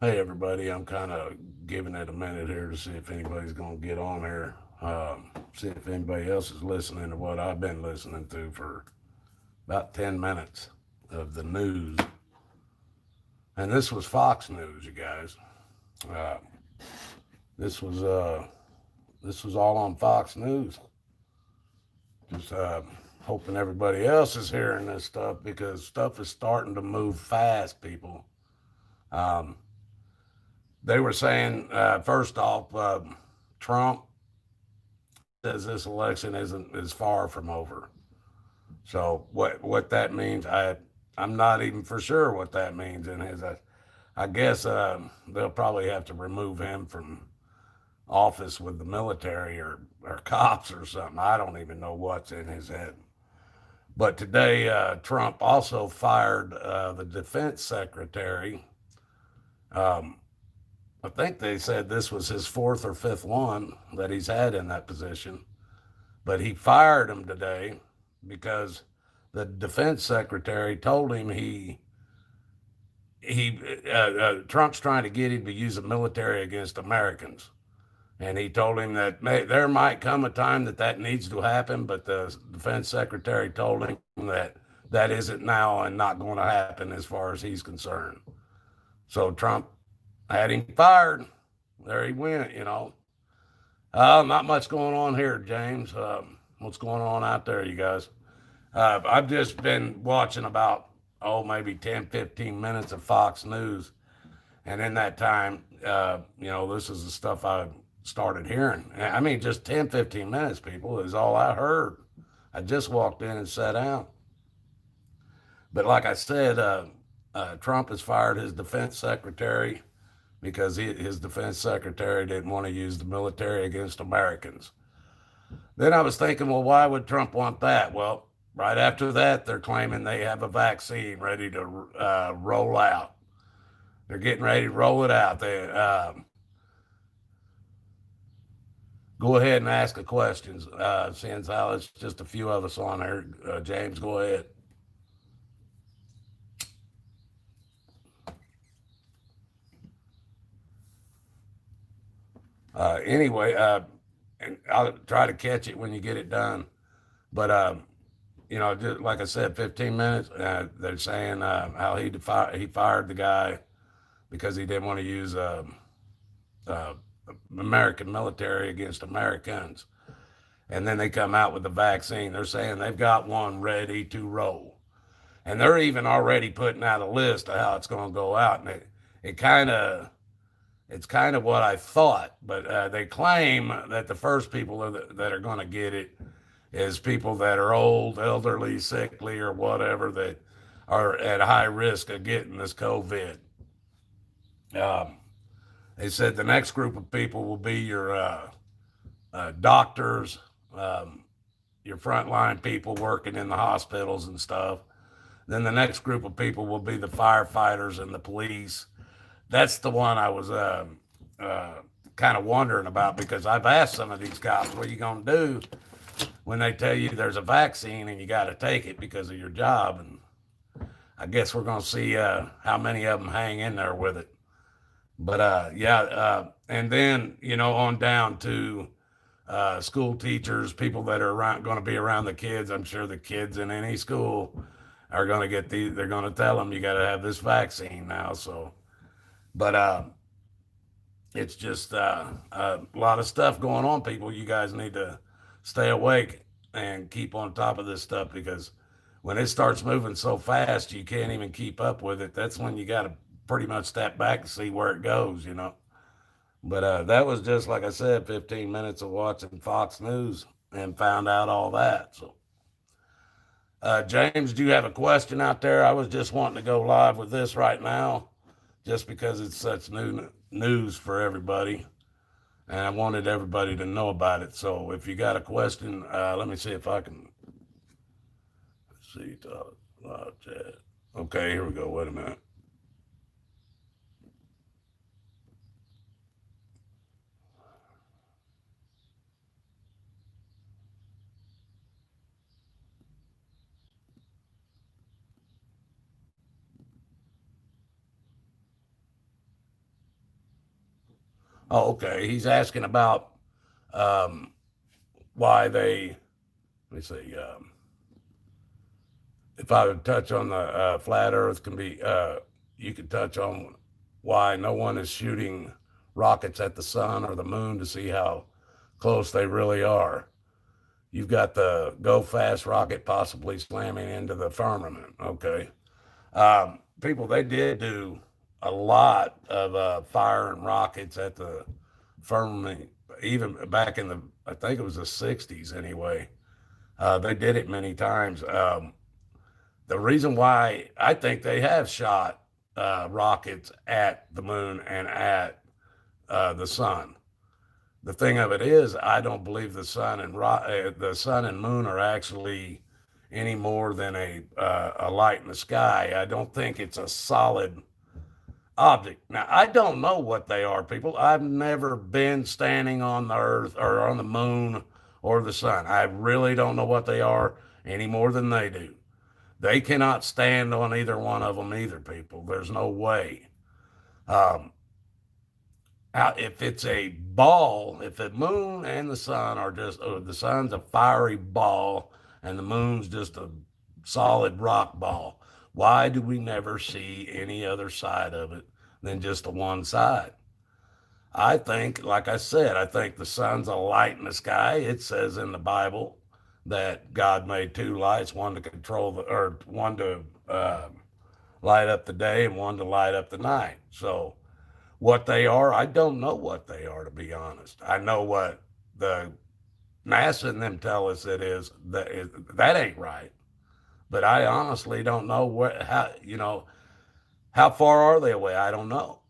Hey, everybody. I'm kind of giving it a minute here to see if anybody's going to get on here. See if anybody else is listening to what I've been listening to for about 10 minutes of the news. And this was Fox News, you guys. Uh, this was uh, this was all on Fox News. Just hoping everybody else is hearing this stuff because stuff is starting to move fast, people. Um, they were saying, first off, Trump says this election isn't is far from over. So what that means, I'm not even for sure what that means in his. I guess they'll probably have to remove him from office with the military or cops or something. I don't even know what's in his head. But today, Trump also fired the defense secretary. Um, I think they said this was his fourth or fifth one that he's had in that position. But he fired him today because the defense secretary told him he Trump's trying to get him to use the military against Americans, and he told him that there might come a time that that needs to happen, but the defense secretary told him that that isn't now and not going to happen as far as he's concerned. So Trump had him fired. There he went. Not much going on here, James. What's going on out there, you guys? I've just been watching about, maybe 10, 15 minutes of Fox News. And in that time, this is the stuff I started hearing. I mean, just 10, 15 minutes, people, is all I heard. I just walked in and sat down. But like I said, Trump has fired his defense secretary because his defense secretary didn't want to use the military against Americans. Then I was thinking, well, why would Trump want that? Well, right after that, they're claiming they have a vaccine ready to roll out. They're getting ready to roll it out. Go ahead and ask the questions. Since it's just a few of us on there, James, go ahead. Anyway, and I'll try to catch it when you get it done. But just like I said, 15 minutes. They're saying how he fired the guy because he didn't want to use uh, American military against Americans. And then they come out with the vaccine. They're saying they've got one ready to roll, and they're even already putting out a list of how it's going to go out. And it kind of it's kind of what I thought, but they claim that the first people that are going to get it is people that are old, elderly, sickly, or whatever that are at high risk of getting this COVID. Um, they said the next group of people will be your doctors, um, your frontline people working in the hospitals and stuff. Then the next group of people will be the firefighters and the police. That's the one I was uh, kind of wondering about because I've asked some of these cops, what are you going to do when they tell you there's a vaccine and you got to take it because of your job? And I guess we're going to see how many of them hang in there with it. But yeah, and then on down to school teachers, people that are around, going to be around the kids. I'm sure the kids in any school are going to get these. They're going to tell them you got to have this vaccine now. So, but it's just a lot of stuff going on. People, you guys need to stay awake and keep on top of this stuff because when it starts moving so fast, you can't even keep up with it. That's when you got to pretty much step back and see where it goes. But that was just like I said, 15 minutes of watching Fox News and found out all that. So, James, do you have a question out there? I was just wanting to go live with this right now, just because it's such new news for everybody, and I wanted everybody to know about it. So, if you got a question, let me see if I can see live chat. Okay, here we go. Wait a minute. Oh, okay. He's asking about um, why they. Let me see. If I would touch on the flat Earth, can be. You could touch on why no one is shooting rockets at the sun or the moon to see how close they really are. You've got the Go Fast rocket possibly slamming into the firmament. Okay. People, they did do a lot of firing rockets at the firmament, even back in the, I think it was the 60s anyway. They did it many times. The reason why I think they have shot rockets at the moon and at the sun. The thing of it is, I don't believe the sun and moon are actually any more than a light in the sky. I don't think it's a solid object. Now, I don't know what they are, people. I've never been standing on the earth or on the moon or the sun. I really don't know what they are any more than they do. They cannot stand on either one of them either, people. There's no way. Um, if it's a ball, if the moon and the sun are just, the sun's a fiery ball and the moon's just a solid rock ball, why do we never see any other side of it than just the one side? I think, like I said, I think the sun's a light in the sky. It says in the Bible that God made two lights, one to control the, or one to light up the day and one to light up the night. So, what they are, I don't know what they are, to be honest. I know what the NASA and them tell us it is. That ain't right. But I honestly don't know how far are they away? I don't know.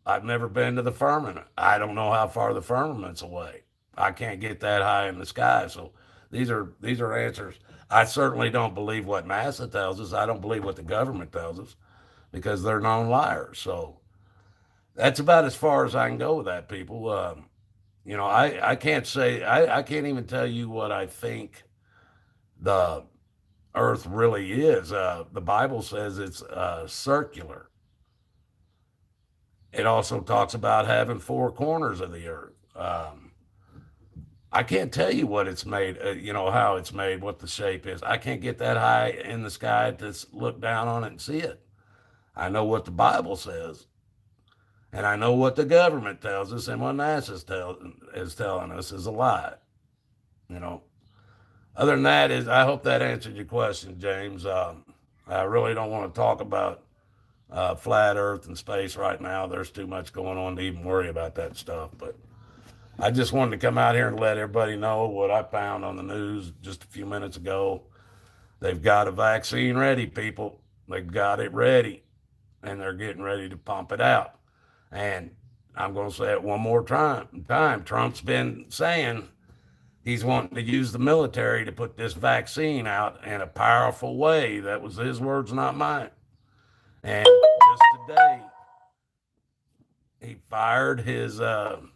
I've never been to the firmament. I don't know how far the firmament's away. I can't get that high in the sky. So these are answers. I certainly don't believe what NASA tells us. I don't believe what the government tells us because they're known liars. So that's about as far as I can go with that, people. I can't say, I can't even tell you what I think the earth really is. The Bible says it's circular. It also talks about having four corners of the earth. I can't tell you what it's made, how it's made, what the shape is. I can't get that high in the sky to look down on it and see it. I know what the Bible says. And I know what the government tells us, and what NASA is telling us is a lie. You know. Other than that, I hope that answered your question, James. I really don't want to talk about flat Earth and space right now. There's too much going on to even worry about that stuff. But I just wanted to come out here and let everybody know what I found on the news just a few minutes ago. They've got a vaccine ready, people. They've got it ready, and they're getting ready to pump it out. And I'm going to say it one more time. Trump's been saying he's wanting to use the military to put this vaccine out in a powerful way. That was his words, not mine. And just today, he fired his own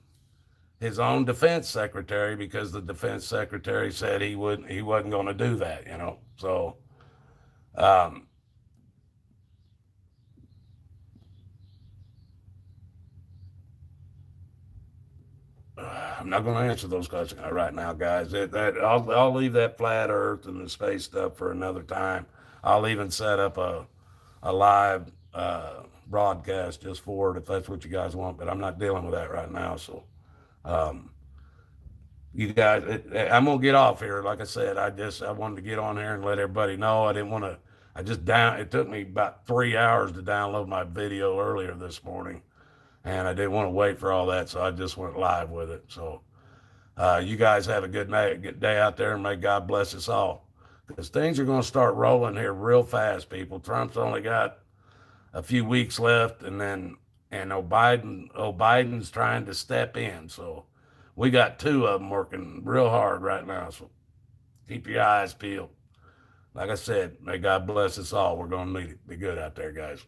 defense secretary because the defense secretary said he wasn't going to do that. So I'm not going to answer those questions right now, guys. I'll leave that flat Earth and the space stuff for another time. I'll even set up a live broadcast just for it if that's what you guys want. But I'm not dealing with that right now. So, you guys, I'm gonna get off here. Like I said, I wanted to get on here and let everybody know. I didn't want to. It took me about 3 hours to download my video earlier this morning, and I didn't want to wait for all that, so I just went live with it. So, you guys have a good night, good day out there, and may God bless us all. Because things are going to start rolling here real fast, people. Trump's only got a few weeks left, and Biden's trying to step in. So we got two of them working real hard right now. So keep your eyes peeled. Like I said, may God bless us all. We're going to need it. Be good out there, guys.